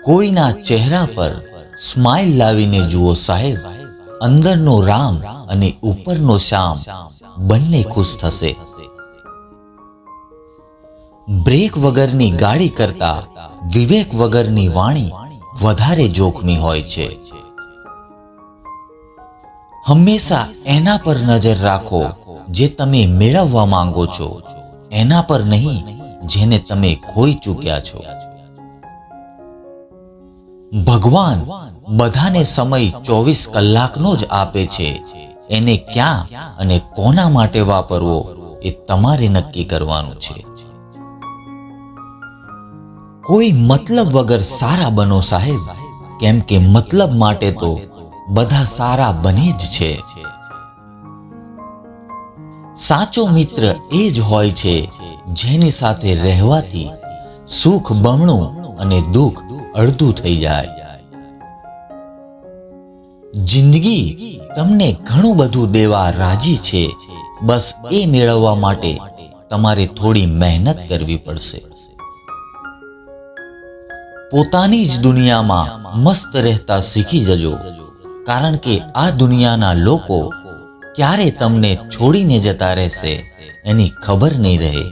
કોઈના ચહેરા પર સ્માઇલ લાવીને જુઓ સાહેબ, અંદરનો રામ અને ઉપરનો શ્યામ બંને ખુશ થશે. બ્રેક વગરની ગાડી કરતા વિવેક વગરની વાણી વધારે જોખમી હોય છે. હંમેશા એના પર નજર રાખો જે તમે મેળવવા માંગો છો, એના પર નહીં જેને તમે ખોઈ ચૂક્યા છો. ભગવાન બધાને સમય 24 કલાકનો જ આપે છે. એને ક્યાં અને કોના માટે વાપરવો એ તમારે નક્કી કરવાનું છે. કોઈ મતલબ વગર સારા બનો સાહેબ, કેમ કે મતલબ માટે તો બધા સારા બને જ છે. સાચો મિત્ર એ જ હોય છે જેની સાથે રહેવાથી સુખ બમણું અને દુઃખ અડધું થઈ જાય. જિંદગી તમને ઘણું બધું દેવા રાજી છે, બસ એ મેળવવા માટે તમારે થોડી મહેનત કરવી પડશે. પોતાની જ દુનિયામાં મસ્ત રહેતા શીખી જજો, કારણ કે આ દુનિયાના લોકો ક્યારે તમને છોડીને જતા રહેશે એની ખબર નહીં રહે.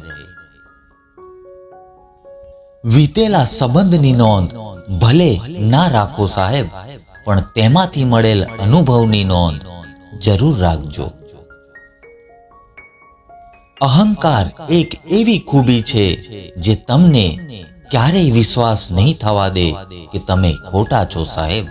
વીતેલા સંબંધની નોંધ ભલે ના રાખો સાહેબ, પણ તેમાંથી મળેલ અનુભવની નોંધ જરૂર રાખજો. અહંકાર એક એવી ખૂબી છે જે તમને ક્યારેય વિશ્વાસ નહીં થવા દે કે તમે ખોટા છો સાહેબ.